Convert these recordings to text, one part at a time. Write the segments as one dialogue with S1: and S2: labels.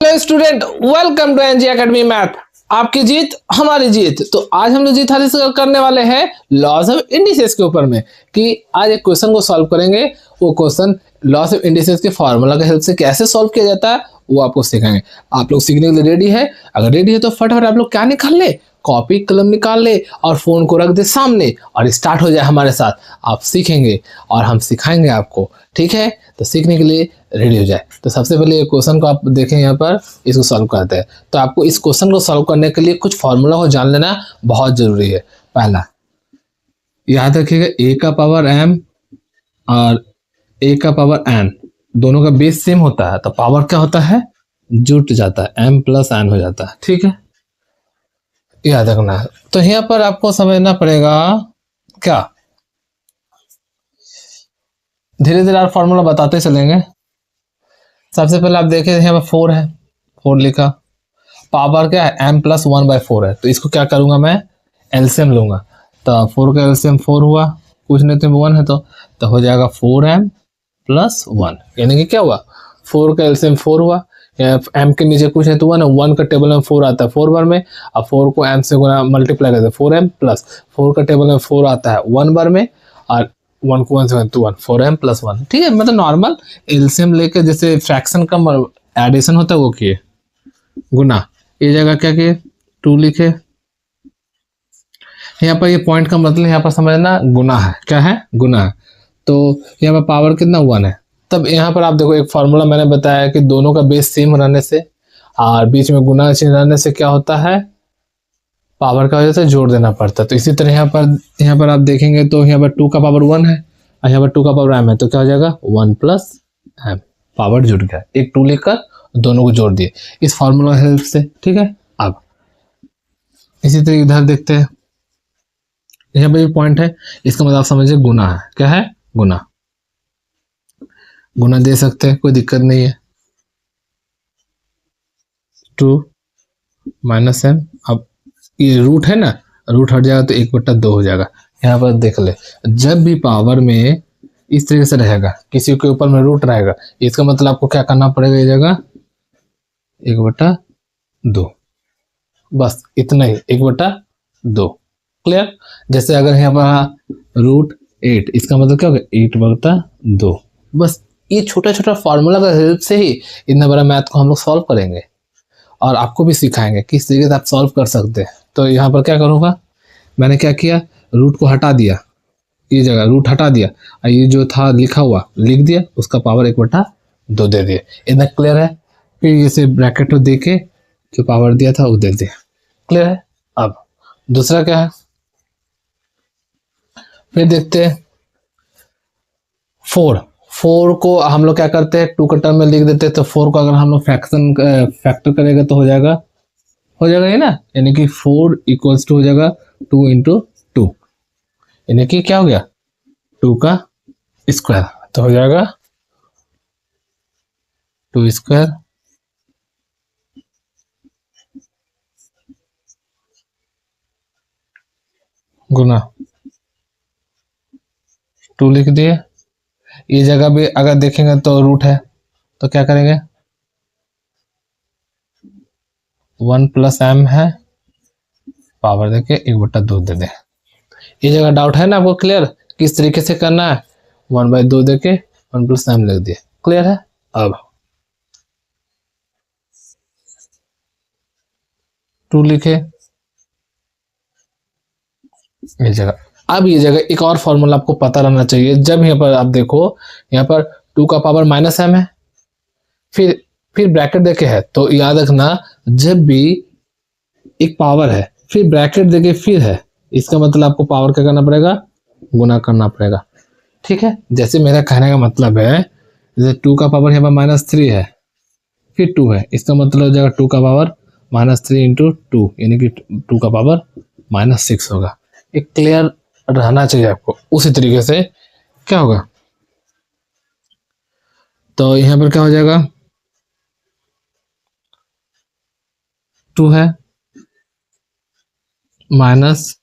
S1: Hello student, welcome to NG academy math. आपकी जीत हमारी जीत। तो आज हम लोग जीत हासिल करने वाले हैं लॉज ऑफ इंडिसेस के ऊपर में कि आज एक क्वेश्चन को सॉल्व करेंगे। वो क्वेश्चन लॉज ऑफ इंडिसेस के फॉर्मूला के हेल्प से कैसे सॉल्व किया जाता है वो आपको सिखाएंगे। आप लोग सीखने के लिए रेडी है? अगर रेडी है तो फटाफट आप लोग क्या निकाल ले, कॉपी कलम निकाल ले और फोन को रख दे सामने और स्टार्ट हो जाए हमारे साथ। आप सीखेंगे और हम सिखाएंगे आपको, ठीक है? तो सीखने के लिए रेडी हो जाए। तो सबसे पहले ये क्वेश्चन को आप देखें, यहाँ पर इसको सॉल्व करते हैं। तो आपको इस क्वेश्चन को सॉल्व करने के लिए कुछ फॉर्मूला को जान लेना बहुत जरूरी है। पहला याद रखिएगा, ए का पावर m और ए का पावर n दोनों का बेस सेम होता है तो पावर क्या होता है, जुट जाता है, m प्लस n हो जाता है, ठीक है? याद रखना है। तो यहाँ पर आपको समझना पड़ेगा क्या, धीरे धीरे आप फॉर्मूला बताते चलेंगे। सबसे पहले आप देखें यहाँ पर 4 है, 4 लिखा, पावर क्या है m प्लस 1/4 है। तो इसको क्या करूंगा मैं, एलसीएम लूंगा। तो 4 का एलसीएम 4 हुआ, कुछ नहीं तो 1 है तो हो जाएगा 4m प्लस 1, यानी कि क्या हुआ, 4 का एलसीएम 4 हुआ, m के नीचे कुछ है तो 1 है, 1 का टेबल में 4 आता है 4 बार में, अब 4 को m से गुना मल्टीप्लाई करते हैं 4m प्लस 4 का टेबल में 4 आता है 1 बार में और 1 को 1 से 1 4m प्लस 1, ठीक है? मतलब नॉर्मल एलसीएम लेके जैसे फ्रैक्शन का एडिशन होता है वो किए, गुना। ये जगह क्या किए, 2 लिखे। यहाँ पर ये पॉइंट का मतलब यहाँ पर समझना गुना है, क्या है, गुना है। तो यहाँ पर पावर कितना 1 है। तब यहाँ पर आप देखो एक फॉर्मूला मैंने बताया कि दोनों का बेस सेम रहने से और बीच में गुना चिन्ह रहने से क्या होता है, पावर का वजह से जोड़ देना पड़ता है। तो इसी तरह यहाँ पर आप देखेंगे तो यहाँ पर 2 का पावर 1 है और यहाँ पर 2 का पावर m है, तो क्या हो जाएगा 1 प्लस m, पावर जुड़ गया। एक 2 लेकर दोनों को जोड़ दिए इस फॉर्मूला हेल्प से, ठीक है? अब इसी तरह इधर देखते हैं, यहाँ पे पॉइंट है, इसका मतलब आप समझिए गुना है, क्या है, गुना। गुना दे सकते हैं, कोई दिक्कत नहीं है। 2 माइनस m, अब ये रूट है ना, रूट हट जाएगा तो 1/2 हो जाएगा। यहाँ पर देख ले, जब भी पावर में इस तरीके से रहेगा, किसी के ऊपर में रूट रहेगा, इसका मतलब आपको क्या करना पड़ेगा, ये जगह 1/2, बस इतना ही, 1/2, क्लियर? जैसे अगर यहाँ पर रूट 8, इसका मतलब क्या होगा 8/2। बस ये छोटा छोटा फॉर्मूला का हेल्प से ही इतना बड़ा मैथ को हम लोग सॉल्व करेंगे और आपको भी सिखाएंगे किस तरीके से आप सॉल्व कर सकते हैं। तो यहाँ पर क्या करूँगा, मैंने क्या किया, रूट को हटा दिया, ये जगह रूट हटा दिया और ये जो था लिखा हुआ लिख दिया, उसका पावर 1/2 दे दिया। इतना क्लियर है? फिर इसे ब्रैकेट में दे के जो पावर दिया था वो दे दिया, क्लियर है? अब दूसरा क्या है, फिर देखते हैं 4 को हम लोग क्या करते हैं, 2 का टर्म में लिख देते हैं। तो 4 को अगर हम लोग फैक्टर करेगा तो हो जाएगा ये ना, यानी कि 4 इक्वल्स टू हो जाएगा 2 इंटू 2, यानी कि क्या हो गया 2 का स्क्वायर, तो हो जाएगा 2 स्क्वायर गुना 2 लिख दिए। ये जगह भी अगर देखेंगे तो रूट है तो क्या करेंगे, 1 प्लस m है, पावर देके 1/2 दे दें। ये जगह डाउट है ना आपको, क्लियर किस तरीके से करना है, 1/2 देके 1 प्लस m लिख दिए, क्लियर है? अब 2 लिखे ये जगह। अब ये जगह एक और फॉर्मूला आपको पता रहना चाहिए, जब यहाँ पर आप देखो, यहाँ पर 2 का पावर माइनस m है, फिर ब्रैकेट देके है, तो याद रखना जब भी एक पावर है फिर ब्रैकेट देके फिर है, इसका मतलब आपको पावर क्या करना पड़ेगा, गुना करना पड़ेगा, ठीक है? जैसे मेरा कहने का मतलब है, जैसे 2 का पावर यहाँ पर -3 है, फिर 2 है, इसका मतलब हो जाएगा 2 का पावर -3 इंटू 2, यानी कि 2 का पावर -6 होगा। एक क्लियर रहना चाहिए आपको। उसी तरीके से क्या होगा, तो यहाँ पर क्या हो जाएगा, 2 है माइनस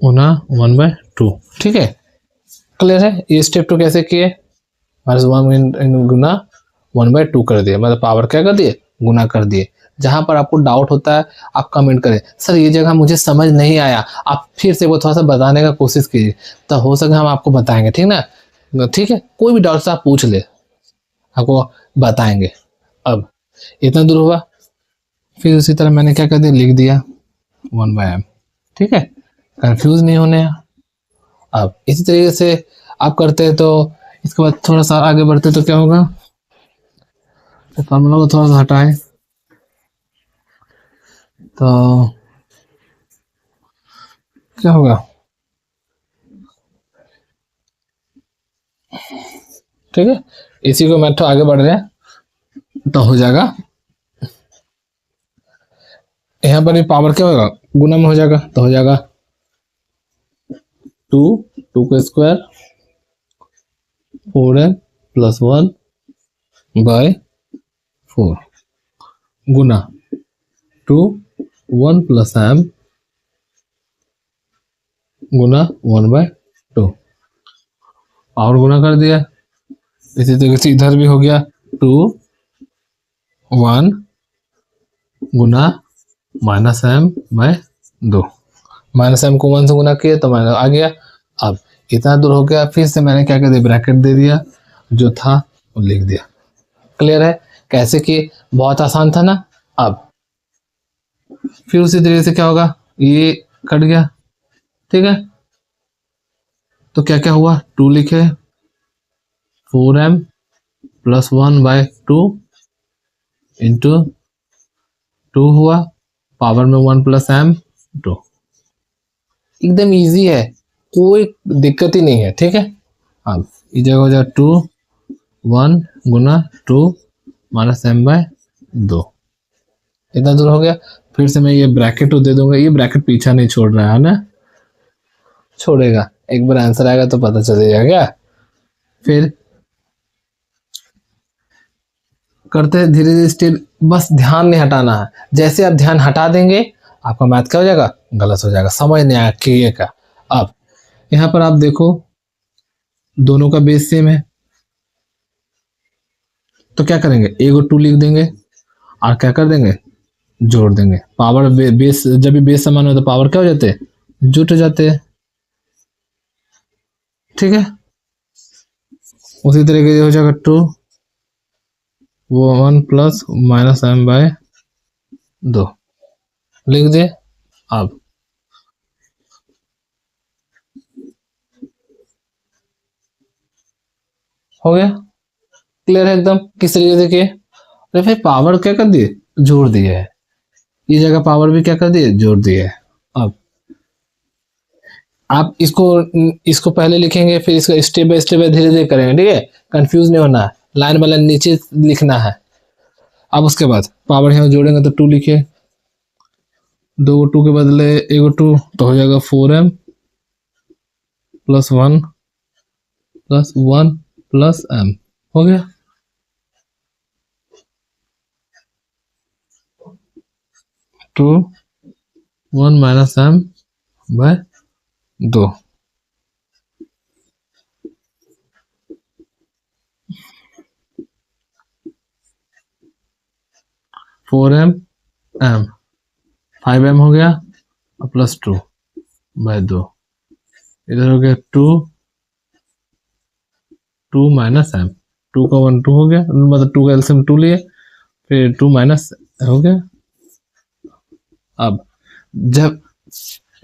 S1: गुना 1/2, ठीक है? क्लियर है? ये स्टेप 2 कैसे किए, -1 गुना 1/2 कर दिए, मतलब पावर क्या कर दिए, गुना कर दिए। जहां पर आपको डाउट होता है आप कमेंट करें, सर ये जगह मुझे समझ नहीं आया, आप फिर से वो थोड़ा सा बताने का कोशिश कीजिए, तो हो सके हम आपको बताएंगे, ठीक ना। ठीक है, कोई भी डाउट आप पूछ ले, आपको बताएंगे। अब इतना दूर हुआ, फिर उसी तरह मैंने क्या कर दिया, लिख दिया 1/m, ठीक है, कंफ्यूज नहीं होने। अब इसी तरीके से आप करते हैं, तो इसके बाद थोड़ा सा आगे बढ़ते तो क्या होगा, तो फॉर्मूला को थोड़ा सा हटाएं, तो क्या होगा, ठीक है, इसी को मैं तो आगे बढ़ रहे हैं, तो हो जाएगा यहाँ पर भी पावर क्या होगा, गुना में हो जाएगा, तो हो जाएगा 2 का स्क्वायर 4m + 1/4 गुना 2 1 + m गुना 1/2, और गुना कर दिया। इसी तरीके से इधर भी हो गया 2 1 गुना -m/2, -m को 1 से गुना किए तो माइनस आ गया। अब इतना दूर हो गया, फिर से मैंने क्या कर दिया, ब्रैकेट दे दिया, जो था वो लिख दिया। क्लियर है कैसे कि, बहुत आसान था ना। अब फिर उसी तरीके से क्या होगा, ये कट गया, ठीक है, तो क्या क्या हुआ, 2 लिखे, 4m + 1/2 इंटू 2 हुआ, पावर में 1 + m2, एकदम इजी है, कोई दिक्कत ही नहीं है, ठीक है। अब इस जगह हो जाए 2 1 गुना 2 -m/2, इतना दूर हो गया। फिर से मैं ये ब्रैकेट दे दूंगा, ये ब्रैकेट पीछा नहीं छोड़ रहा है ना, छोड़ेगा, एक बार आंसर आएगा तो पता चलेगा क्या। फिर करते हैं धीरे धीरे स्टेप, बस ध्यान नहीं हटाना है, जैसे आप ध्यान हटा देंगे आपका मैथ क्या हो जाएगा, गलत हो जाएगा, समझ नहीं आया क्लियर का। अब यहाँ पर आप देखो दोनों का बेस सेम है, तो क्या करेंगे, एक और 2 लिख देंगे और क्या कर देंगे, जोड़ देंगे। पावर बेस, जब भी बेस समान हो तो पावर क्या हो जाते हैं, जुट जाते हैं, ठीक है। उसी तरीके से हो जाएगा 2 1 + -m/2 लिख दे। अब हो गया, क्लियर है एकदम किस तरीके से किए। अरे भाई पावर क्या कर दिए, जोड़ दिए है, ये जगह पावर भी क्या कर दिए, जोड़ दिए है। अब आप इसको इसको पहले लिखेंगे, फिर इसका स्टेप बाय स्टेप धीरे धीरे करेंगे, ठीक है, कंफ्यूज नहीं होना है, लाइन बाय लाइन नीचे लिखना है। अब उसके बाद पावर यहाँ जोड़ेंगे तो 2 लिखे, 2 2 के बदले 1 2, तो हो जाएगा 4m + 1 + 1 + m, हो गया। 2 1 -m/2, 4m m 5m हो गया, +2/2, इधर हो गया 2 2 - m, 2 का 1 2 हो गया, मतलब 2 का एलसीएम 2 लिए, फिर 2 माइनस हो गया। अब जब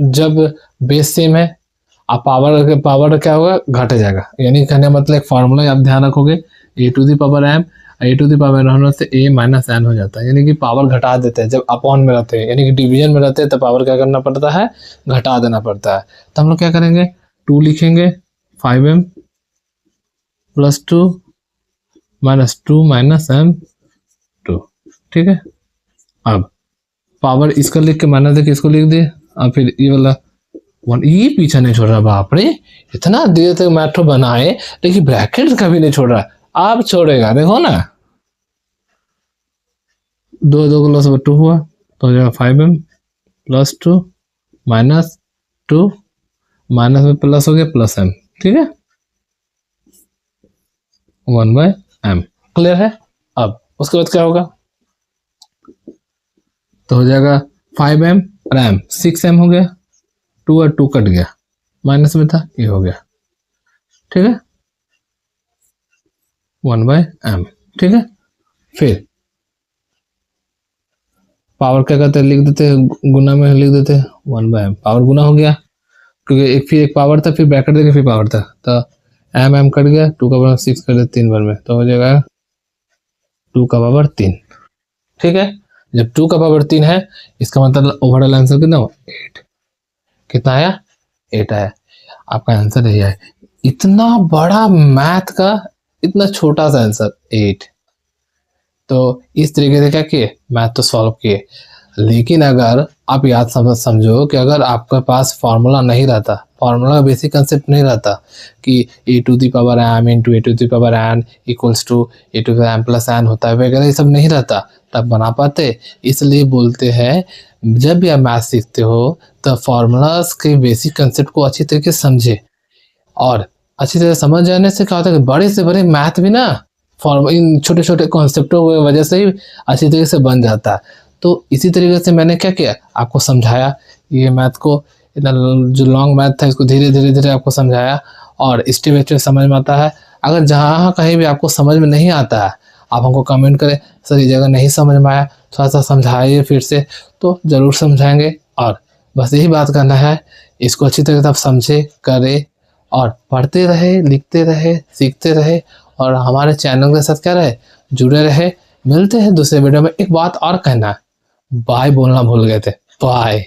S1: जब बेस सेम है, आप पावर क्या होगा, घट जाएगा, यानी कहने मतलब एक फार्मूला आप ध्यान रखोगे, a⁴m, a⁴n होने से a - n हो जाता है, यानी कि पावर घटा देते हैं जब अपॉन में रहते हैं, यानी कि डिवीजन में रहते हैं तो पावर क्या करना पड़ता है, घटा देना पड़ता है। तो हम लोग क्या करेंगे, 2 लिखेंगे, 5m + 2 - 2 - m2, ठीक है। अब पावर इसका लिख के माइनस देके इसको लिख दिए, और फिर ये वाला 1, ये पीछा नहीं छोड़ रहा, बाप रे, इतना देर तक मैथ्रो बनाए लेकिन ब्रैकेट कभी नहीं छोड़ रहा, आप छोड़ेगा, देखो ना, 2 2 + 2 हुआ, तो हो जाएगा 5m + 2 - 2 माइनस में प्लस हो गया +m, ठीक है, 1/m, क्लियर है। उसके बाद क्या होगा, तो हो जाएगा 5m और m 6m हो गया, 2 और 2 कट गया, माइनस में था, ये हो गया, ठीक है, 1/m, ठीक है। फिर पावर क्या करते हैं, लिख देते हैं, गुना में लिख देते हैं 1/m, पावर गुना हो गया, क्योंकि एक फिर एक पावर था, फिर ब्रैकेट देके फिर पावर था, तो m कट गया, 2 का पावर 6 कर दे 3 बार में, तो हो जाएगा 2 का पावर 3, ठीक है। जब 2 का पावर 3 है, इसका मतलब ओवरऑल आंसर कितना हो, 8, कितना आया, 8 आया, आपका आंसर यही है। इतना बड़ा मैथ का इतना छोटा सा आंसर 8। तो इस तरीके से क्या किए, मैथ तो सॉल्व किए। लेकिन अगर आप याद समझो कि अगर आपके पास फार्मूला नहीं रहता, फार्मूला का बेसिक कंसेप्ट नहीं रहता कि a to the power m into a to the power n equals to a to m plus n होता है वगैरह, ये सब नहीं रहता, तब बना पाते। इसलिए बोलते हैं जब भी आप मैथ सीखते हो तो फार्मूलाज के बेसिक कंसेप्ट को अच्छी तरीके से समझे, और अच्छी तरह समझ जाने से क्या होता है कि बड़े से बड़े मैथ भी ना इन छोटे छोटे कॉन्सेप्टों की वजह से ही अच्छी तरीके से बन जाता है। तो इसी तरीके से मैंने क्या किया, आपको समझाया, ये मैथ को इतना जो लॉन्ग मैथ था इसको धीरे धीरे धीरे आपको समझाया, और स्टेप बाय स्टेप समझ में आता है। अगर जहाँ कहीं भी आपको समझ में नहीं आता है, आप हमको कमेंट करें, सर ये जगह नहीं समझ में आया, थोड़ा सा समझाइए फिर से, तो ज़रूर समझाएंगे। और बस यही बात करना है, इसको अच्छी तरह से आप समझे, करें, और पढ़ते रहे, लिखते रहे, सीखते रहे, और हमारे चैनल के साथ क्या रहे, जुड़े रहे। मिलते हैं दूसरे वीडियो में। एक बात और कहना है, बाय बोलना भूल गए थे, बाय।